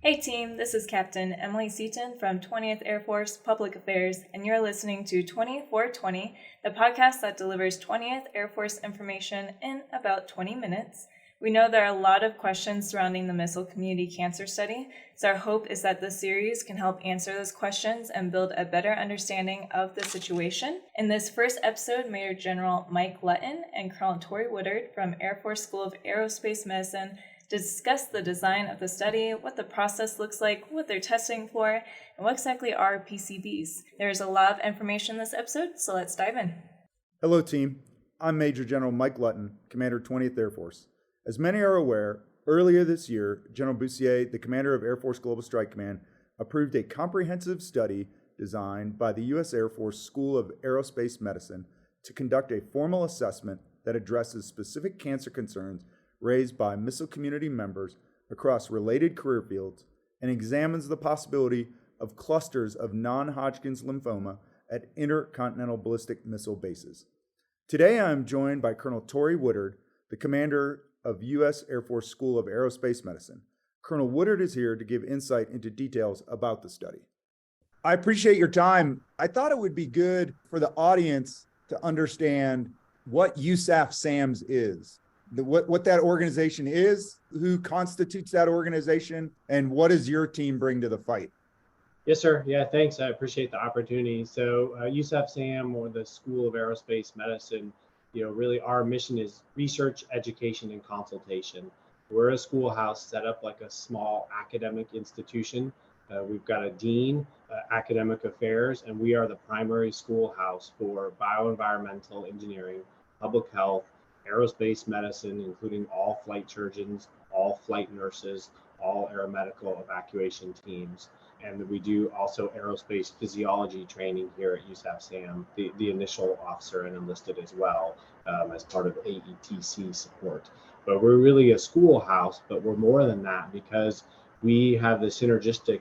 Hey team, this is Captain Emily Seaton from 20th Air Force Public Affairs, and you're listening to 2420, the podcast that delivers 20th Air Force information in about 20 minutes. We know there are a lot of questions surrounding the missile community cancer study, so our hope is that this series can help answer those questions and build a better understanding of the situation. In this first episode, Major General Mike Lutton and Colonel Tory Woodard from Air Force School of Aerospace Medicine discuss the design of the study, what the process looks like, what they're testing for, and what exactly are PCBs. There's a lot of information in this episode, so let's dive in. Hello team, I'm Major General Mike Lutton, Commander 20th Air Force. As many are aware, earlier this year, General Bussier, the commander of Air Force Global Strike Command, approved a comprehensive study designed by the U.S. Air Force School of Aerospace Medicine to conduct a formal assessment that addresses specific cancer concerns raised by missile community members across related career fields and examines the possibility of clusters of non-Hodgkin's lymphoma at intercontinental ballistic missile bases. Today I am joined by Colonel Tory Woodard, the commander of U.S. Air Force School of Aerospace Medicine. Colonel Woodard is here to give insight into details about the study. I appreciate your time. I thought it would be good for the audience to understand what USAF SAMS is. What that organization is, who constitutes that organization, and what does your team bring to the fight? Yes, sir. Yeah, thanks. I appreciate the opportunity. So USAF SAM, or the School of Aerospace Medicine, really our mission is research, education, and consultation. We're a schoolhouse set up like a small academic institution. We've got a dean, academic affairs, and we are the primary schoolhouse for bioenvironmental engineering, public health, aerospace medicine, including all flight surgeons, all flight nurses, all aeromedical evacuation teams. And we do also aerospace physiology training here at USAF SAM, the initial officer and enlisted as well, as part of AETC support. But we're really a schoolhouse, but we're more than that because we have the synergistic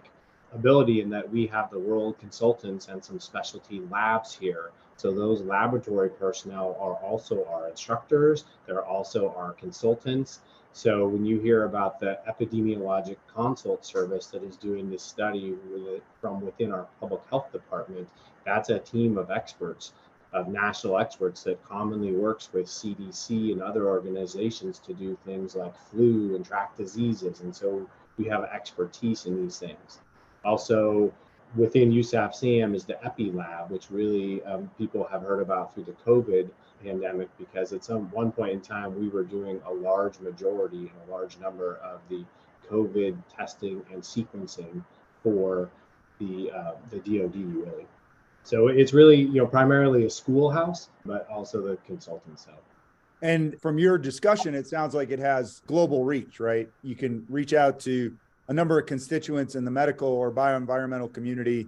ability in that we have the world consultants and some specialty labs here. So those laboratory personnel are also our instructors, they're also our consultants. So when you hear about the epidemiologic consult service that is doing this study from within our public health department, that's a team of experts, of national experts that commonly works with CDC and other organizations to do things like flu and track diseases. And so we have expertise in these things. Also, within USAF SAM is the Epi Lab, which really people have heard about through the COVID pandemic, because at some one point in time, we were doing a large majority and a large number of the COVID testing and sequencing for the DoD, really. So it's really, primarily a schoolhouse, but also the consultant side. And from your discussion, it sounds like it has global reach, right? You can reach out to a number of constituents in the medical or bioenvironmental community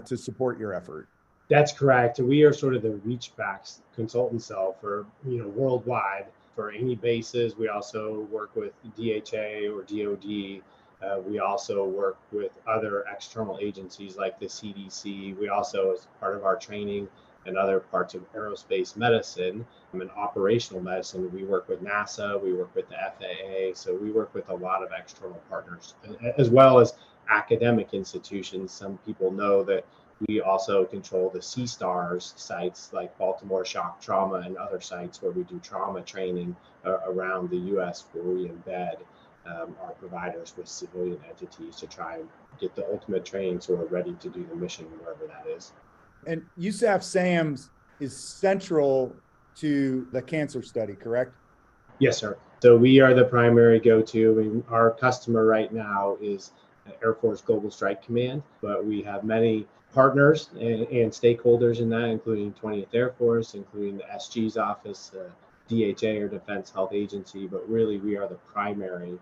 to support your effort. That's correct. We are sort of the reach backs consultant cell for, worldwide for any bases. We also work with DHA or DOD. We also work with other external agencies like the CDC. We also, as part of our training and other parts of aerospace medicine and operational medicine, we work with NASA, we work with the FAA. So we work with a lot of external partners, as well as academic institutions. Some people know that we also control the C-STARS sites like Baltimore Shock Trauma and other sites where we do trauma training around the U.S., where we embed our providers with civilian entities to try and get the ultimate training so we're ready to do the mission wherever that is. And USAF SAMS is central to the cancer study, correct? Yes, sir. So we are the primary go-to. And our customer right now is Air Force Global Strike Command, but we have many partners and stakeholders in that, including 20th Air Force, including the SG's office, DHA or Defense Health Agency, but really we are the primary.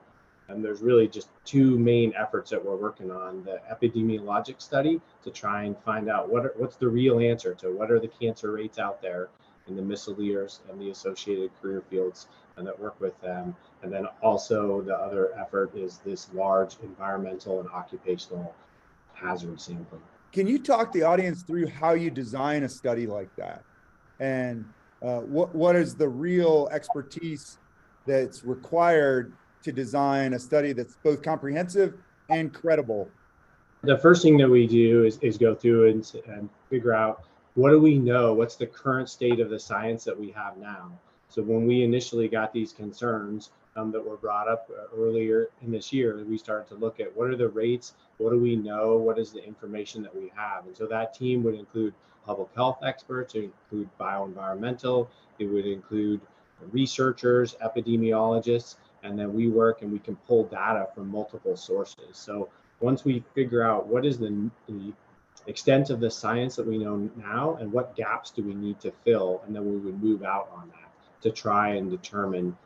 And there's really just two main efforts that we're working on: the epidemiologic study to try and find out what's the real answer to what are the cancer rates out there in the missileers and the associated career fields, and that work with them. And then also the other effort is this large environmental and occupational hazard sampling. Can you talk the audience through how you design a study like that? And what is the real expertise that's required to design a study that's both comprehensive and credible? The first thing that we do is go through and figure out, what do we know? What's the current state of the science that we have now? So when we initially got these concerns that were brought up earlier in this year, we started to look at, what are the rates? What do we know? What is the information that we have? And so that team would include public health experts, it would include bioenvironmental, it would include researchers, epidemiologists, and then we work and we can pull data from multiple sources. So once we figure out what is the extent of the science that we know now and what gaps do we need to fill, and then we would move out on that to try and determine,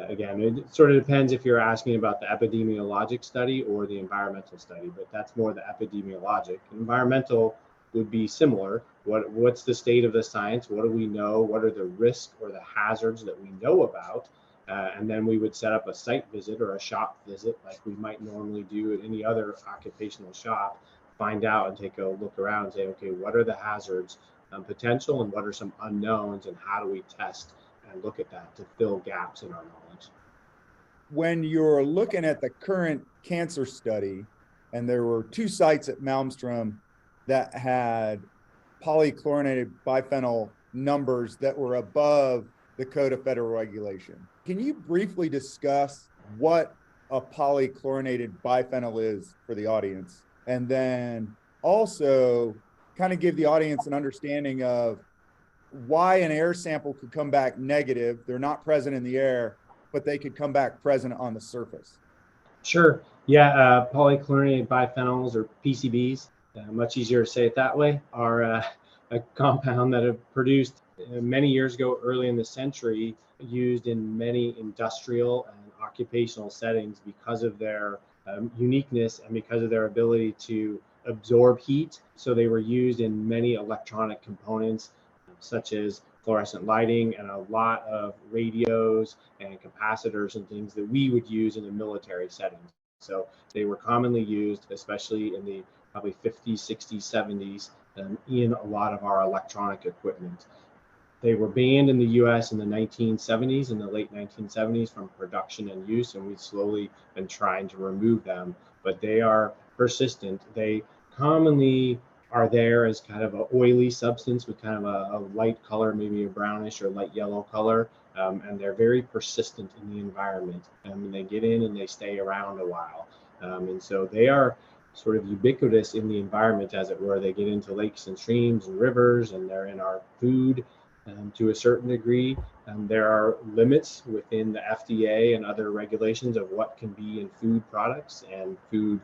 again, it sort of depends if you're asking about the epidemiologic study or the environmental study, but that's more the epidemiologic. Environmental would be similar. What's the state of the science? What do we know? What are the risks or the hazards that we know about? And then we would set up a site visit or a shop visit like we might normally do at any other occupational shop, find out and take a look around and say, okay, what are the hazards potential and what are some unknowns, and how do we test and look at that to fill gaps in our knowledge? When you're looking at the current cancer study, and there were 2 sites at Malmstrom that had polychlorinated biphenyl numbers that were above the Code of Federal Regulation. Can you briefly discuss what a polychlorinated biphenyl is for the audience? And then also kind of give the audience an understanding of why an air sample could come back negative. They're not present in the air, but they could come back present on the surface. Sure. Yeah, polychlorinated biphenyls, or PCBs, much easier to say it that way, are a compound that have produced many years ago, early in the century, used in many industrial and occupational settings because of their uniqueness and because of their ability to absorb heat. So they were used in many electronic components, such as fluorescent lighting and a lot of radios and capacitors and things that we would use in a military setting. So they were commonly used, especially in the probably 50s, 60s, 70s, in a lot of our electronic equipment. They were banned in the US in the 1970s, in the late 1970s, from production and use, and we've slowly been trying to remove them, but they are persistent. They commonly are there as kind of an oily substance with kind of a light color, maybe a brownish or light yellow color, and they're very persistent in the environment. They get in and they stay around a while, and so they are sort of ubiquitous in the environment, as it were. They get into lakes and streams and rivers, and they're in our food to a certain degree. There are limits within the FDA and other regulations of what can be in food products and food,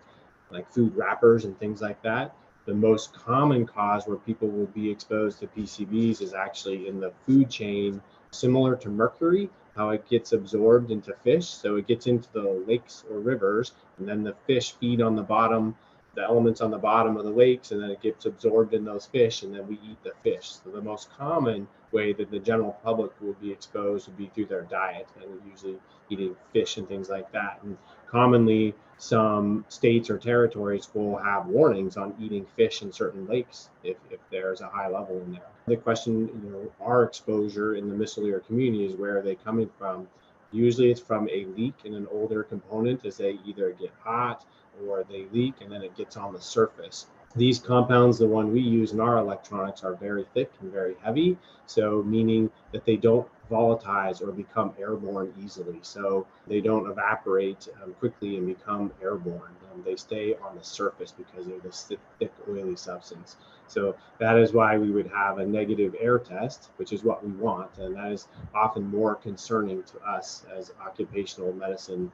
like food wrappers and things like that. The most common cause where people will be exposed to PCBs is actually in the food chain, similar to mercury, how it gets absorbed into fish. So it gets into the lakes or rivers, and then the fish feed on the bottom, the elements on the bottom of the lakes, and then it gets absorbed in those fish, and then we eat the fish. So the most common way that the general public will be exposed would be through their diet, and usually eating fish and things like that. And commonly, some states or territories will have warnings on eating fish in certain lakes if there's a high level in there. The question, our exposure in the missile air community is, where are they coming from? Usually it's from a leak in an older component, as they either get hot or they leak and then it gets on the surface. These compounds, the one we use in our electronics, are very thick and very heavy, so meaning that they don't volatilize or become airborne easily. So they don't evaporate quickly and become airborne. They stay on the surface because they're this thick, oily substance. So that is why we would have a negative air test, which is what we want. And that is often more concerning to us as occupational medicine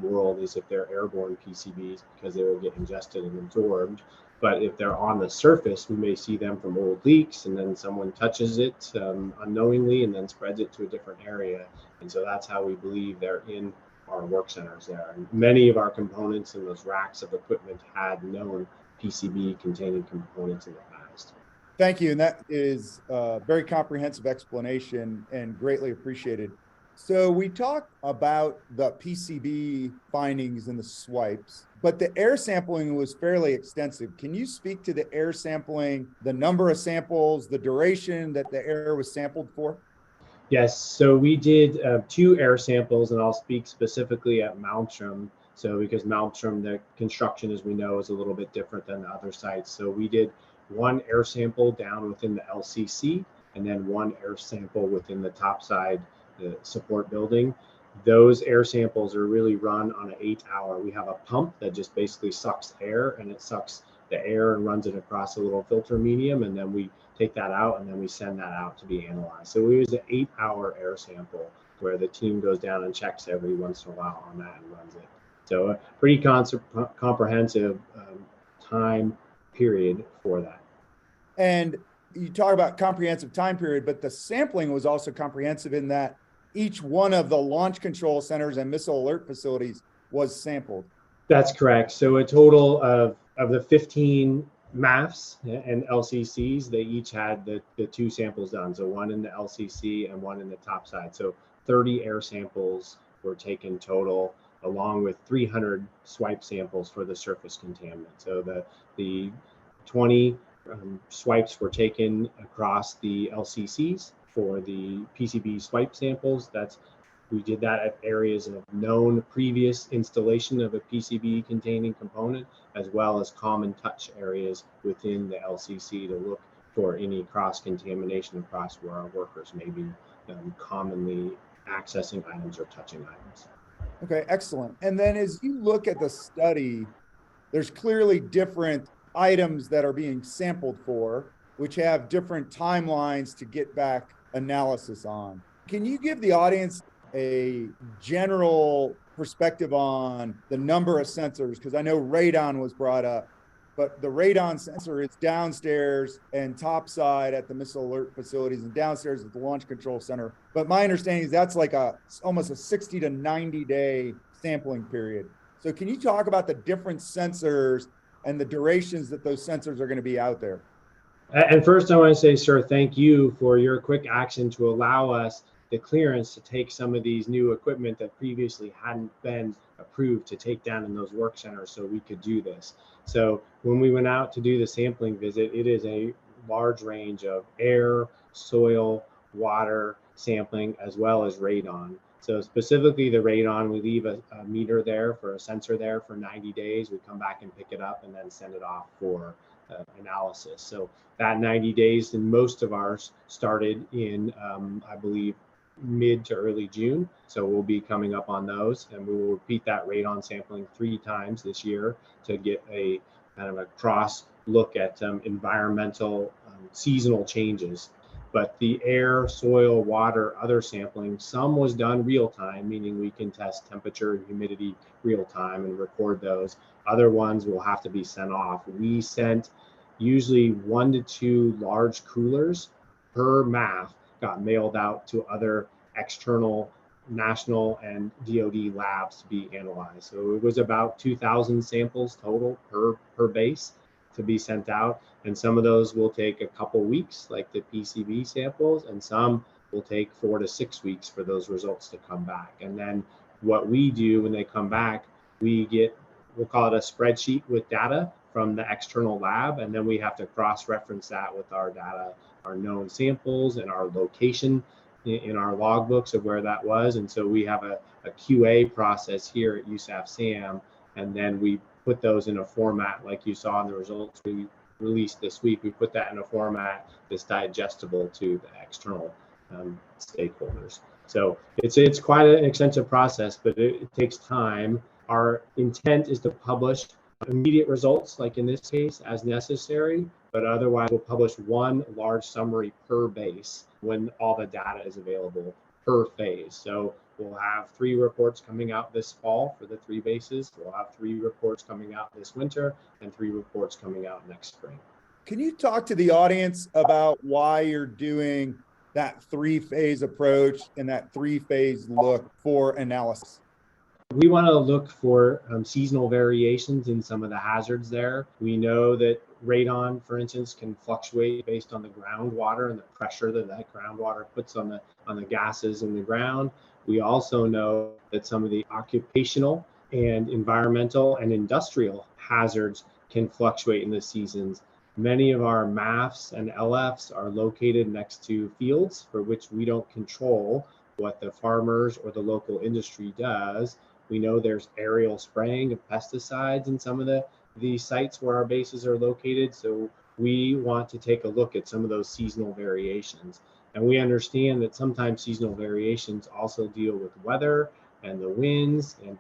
world, is if they're airborne PCBs, because they will get ingested and absorbed. But if they're on the surface, we may see them from old leaks, and then someone touches it unknowingly and then spreads it to a different area. And so that's how we believe they're in our work centers there. And many of our components in those racks of equipment had known PCB containing components in the past. Thank you. And that is a very comprehensive explanation and greatly appreciated. So we talked about the PCB findings in the swipes, but the air sampling was fairly extensive. Can you speak to the air sampling, the number of samples, the duration that the air was sampled for? Yes, so we did 2 air samples, and I'll speak specifically at Malmstrom. So because Malmstrom, the construction, as we know, is a little bit different than the other sites. So we did one air sample down within the LCC and then one air sample within the topside, the support building. Those air samples are really run on an 8-hour. We have a pump that just basically sucks air, and it sucks the air and runs it across a little filter medium, and then we take that out and then we send that out to be analyzed. So we use an 8-hour air sample where the team goes down and checks every once in a while on that and runs it. So a pretty comprehensive time period for that. And you talk about comprehensive time period, but the sampling was also comprehensive in that each one of the launch control centers and missile alert facilities was sampled. That's correct. So a total of the 15 MAFs and LCCs, they each had the 2 samples done. So one in the LCC and one in the top side. So 30 air samples were taken total, along with 300 swipe samples for the surface contaminant. So the 20 swipes were taken across the LCCs for the PCB swipe samples. We did that at areas of known previous installation of a PCB containing component, as well as common touch areas within the LCC to look for any cross contamination across where our workers may be commonly accessing items or touching items. Okay, excellent. And then as you look at the study, there's clearly different items that are being sampled for, which have different timelines to get back analysis on. Can you give the audience a general perspective on the number of sensors? Because I know radon was brought up, but the radon sensor is downstairs and topside at the missile alert facilities and downstairs at the launch control center. But my understanding is that's like almost a 60 to 90 day sampling period. So can you talk about the different sensors and the durations that those sensors are going to be out there? And first I want to say, sir, thank you for your quick action to allow us the clearance to take some of these new equipment that previously hadn't been approved to take down in those work centers so we could do this. So when we went out to do the sampling visit, it is a large range of air, soil, water sampling, as well as radon. So specifically the radon, we leave a meter there for a sensor there for 90 days. We come back and pick it up and then send it off for analysis. So that 90 days, and most of ours started in, I believe, mid to early June. So we'll be coming up on those, and we will repeat that radon sampling 3 times this year to get a kind of a cross look at environmental seasonal changes. But the air, soil, water, other sampling, some was done real time, meaning we can test temperature and humidity real time and record those. Other ones will have to be sent off. We sent usually 1 to 2 large coolers per MAF got mailed out to other external national and DoD labs to be analyzed. So it was about 2,000 samples total per base to be sent out. And some of those will take a couple weeks, like the PCB samples, and some will take 4 to 6 weeks for those results to come back. And then what we do when they come back, we'll call it a spreadsheet with data from the external lab, and then we have to cross-reference that with our data, our known samples, and our location in our logbooks of where that was. And so we have a QA process here at USAF SAM, and then we put those in a format like you saw in the results we released this week. We put that in a format that's digestible to the external stakeholders. So it's quite an extensive process, but it takes time. Our intent is to publish immediate results, like in this case, as necessary, but otherwise we'll publish one large summary per base when all the data is available per phase. So we'll have 3 reports coming out this fall for the 3 bases. We'll have 3 reports coming out this winter and 3 reports coming out next spring. Can you talk to the audience about why you're doing that 3-phase approach and that 3-phase look for analysis? We want to look for seasonal variations in some of the hazards there. We know that radon, for instance, can fluctuate based on the groundwater and the pressure that groundwater puts on the gases in the ground. We also know that some of the occupational and environmental and industrial hazards can fluctuate in the seasons. Many of our MAFs and LFs are located next to fields for which we don't control what the farmers or the local industry does. We know there's aerial spraying of pesticides in some of the sites where our bases are located. So we want to take a look at some of those seasonal variations. And we understand that sometimes seasonal variations also deal with weather and the winds, and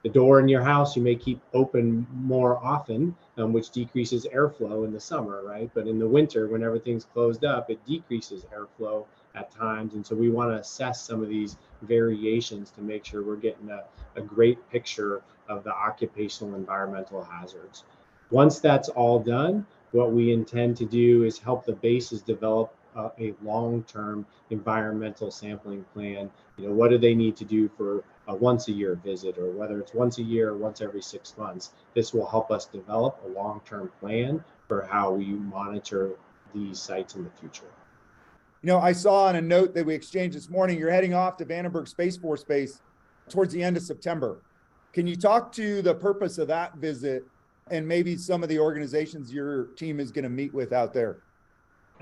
the door in your house you may keep open more often, which decreases airflow in the summer, right? But in the winter, when everything's closed up, it decreases airflow at times. And so we want to assess some of these variations to make sure we're getting a great picture of the occupational environmental hazards. Once that's all done, what we intend to do is help the bases develop a long-term environmental sampling plan. What do they need to do for a once a year visit, or whether it's once a year or once every 6 months? This will help us develop a long-term plan for how we monitor these sites in the future. I saw on a note that we exchanged this morning, you're heading off to Vandenberg Space Force Base towards the end of September. Can you talk to the purpose of that visit and maybe some of the organizations your team is going to meet with out there?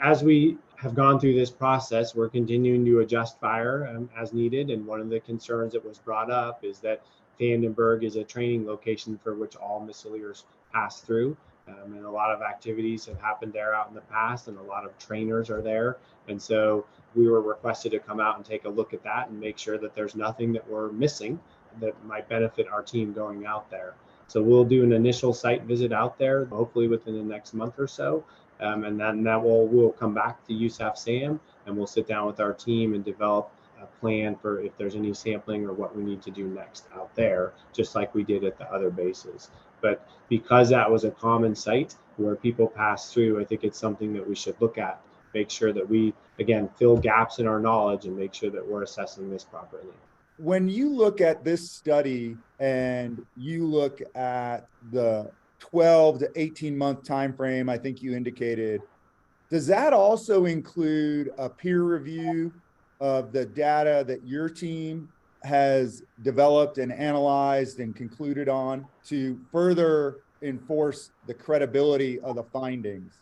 As we have gone through this process, we're continuing to adjust fire as needed. And one of the concerns that was brought up is that Vandenberg is a training location for which all missileers pass through. And a lot of activities have happened there out in the past, and a lot of trainers are there. And so we were requested to come out and take a look at that and make sure that there's nothing that we're missing that might benefit our team going out there. So we'll do an initial site visit out there, hopefully within the next month or so. And then we'll come back to USAF SAM, and we'll sit down with our team and develop a plan for if there's any sampling or what we need to do next out there, just like we did at the other bases. But because that was a common site where people pass through, I think it's something that we should look at, make sure that we, again, fill gaps in our knowledge and make sure that we're assessing this properly. When you look at this study and you look at the 12 to 18 month time frame, I think you indicated, does that also include a peer review of the data that your team has developed and analyzed and concluded on to further enforce the credibility of the findings?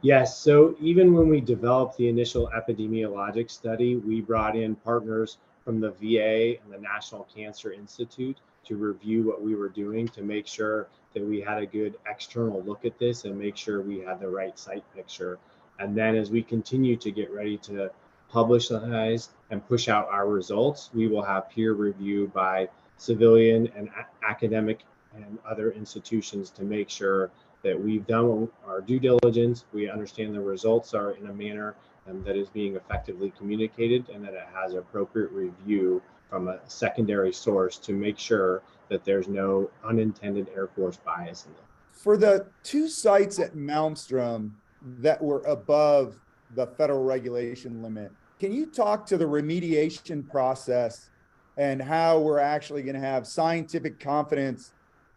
Yes, so even when we developed the initial epidemiologic study, we brought in partners from the VA and the National Cancer Institute to review what we were doing, to make sure that we had a good external look at this and make sure we had the right site picture. And then as we continue to get ready to publicize and push out our results, we will have peer review by civilian and academic and other institutions to make sure that we've done our due diligence, we understand the results are in a manner that is being effectively communicated, and that it has appropriate review from a secondary source to make sure that there's no unintended Air Force bias in them. For the two sites at Malmstrom that were above the federal regulation limit, can you talk to the remediation process and how we're actually going to have scientific confidence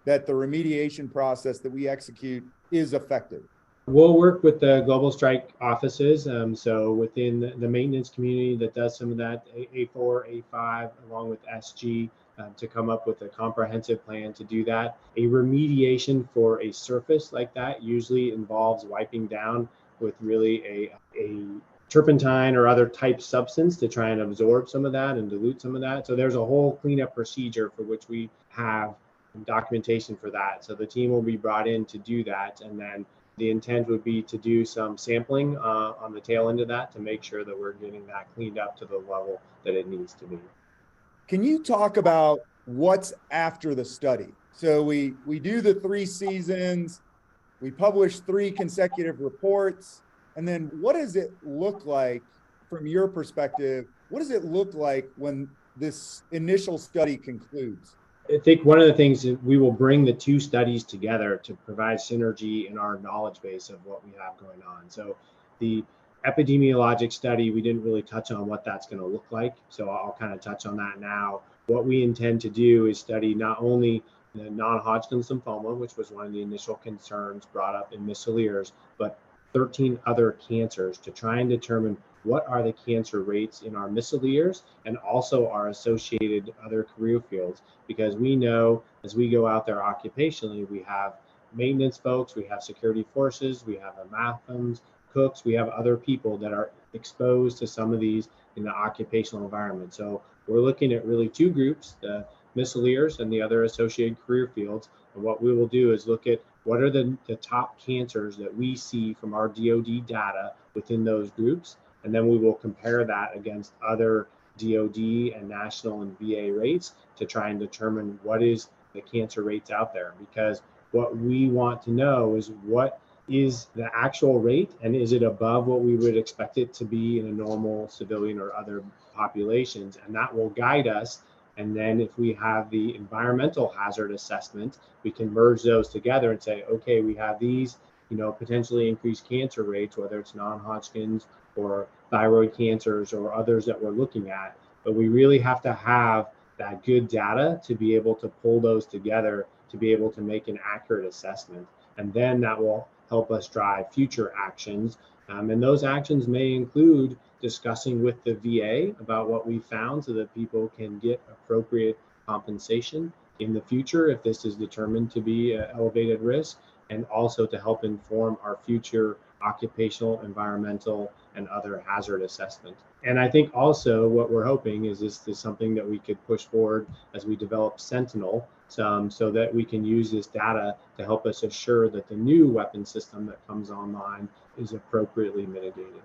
that the remediation process that we execute is effective? We'll work with the Global Strike offices. So within the maintenance community that does some of that, A4, A5, along with SG, to come up with a comprehensive plan to do that. A remediation for a surface like that usually involves wiping down with really a turpentine or other type substance to try and absorb some of that and dilute some of that. So there's a whole cleanup procedure for which we have documentation for that. So the team will be brought in to do that, and then the intent would be to do some sampling on the tail end of that to make sure that we're getting that cleaned up to the level that it needs to be. Can you talk about what's after the study? So we do the 3 seasons, we publish 3 consecutive reports, and then what does it look like from your perspective? What does it look like when this initial study concludes? I think one of the things is we will bring the 2 studies together to provide synergy in our knowledge base of what we have going on. So the epidemiologic study, we didn't really touch on what that's going to look like. So I'll kind of touch on that now. What we intend to do is study not only the non-Hodgkin's lymphoma, which was one of the initial concerns brought up in missileers, but 13 other cancers to try and determine what are the cancer rates in our missileers and also our associated other career fields, because we know as we go out there occupationally, we have maintenance folks, we have security forces, we have MAFMs, cooks, we have other people that are exposed to some of these in the occupational environment. So we're looking at really 2 groups, the missileers and the other associated career fields. And what we will do is look at what are the top cancers that we see from our DoD data within those groups, and then we will compare that against other DoD and national and VA rates to try and determine what is the cancer rates out there. Because what we want to know is what is the actual rate, and is it above what we would expect it to be in a normal civilian or other populations, and that will guide us. And then if we have the environmental hazard assessment, we can merge those together and say, okay, we have these, potentially increased cancer rates, whether it's non-Hodgkin's or thyroid cancers or others that we're looking at. But we really have to have that good data to be able to pull those together to be able to make an accurate assessment. And then that will help us drive future actions. And those actions may include discussing with the VA about what we found so that people can get appropriate compensation in the future if this is determined to be an elevated risk, and also to help inform our future occupational, environmental, and other hazard assessment. And I think also what we're hoping is this is something that we could push forward as we develop Sentinel, so that we can use this data to help us assure that the new weapon system that comes online is appropriately mitigated.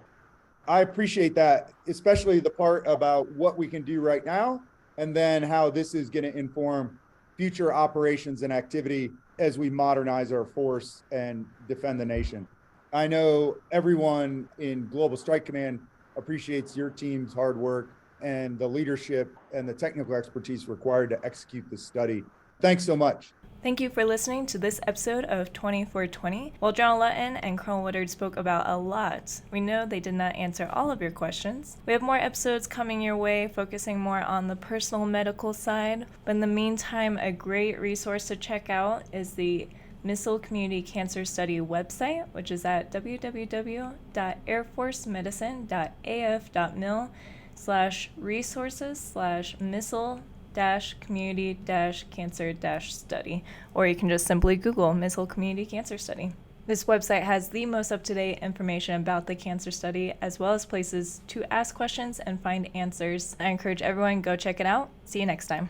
I appreciate that, especially the part about what we can do right now, and then how this is going to inform future operations and activity as we modernize our force and defend the nation. I know everyone in Global Strike Command appreciates your team's hard work and the leadership and the technical expertise required to execute this study. Thanks so much. Thank you for listening to this episode of 2420. While General Lutton and Colonel Woodard spoke about a lot, we know they did not answer all of your questions. We have more episodes coming your way, focusing more on the personal medical side. But in the meantime, a great resource to check out is the Missile Community Cancer Study website, which is at www.airforcemedicine.af.mil/resources/missile-community-cancer-study, or you can just simply Google Missile Community Cancer Study. This website has the most up-to-date information about the cancer study, as well as places to ask questions and find answers. I encourage everyone, go check it out. See you next time.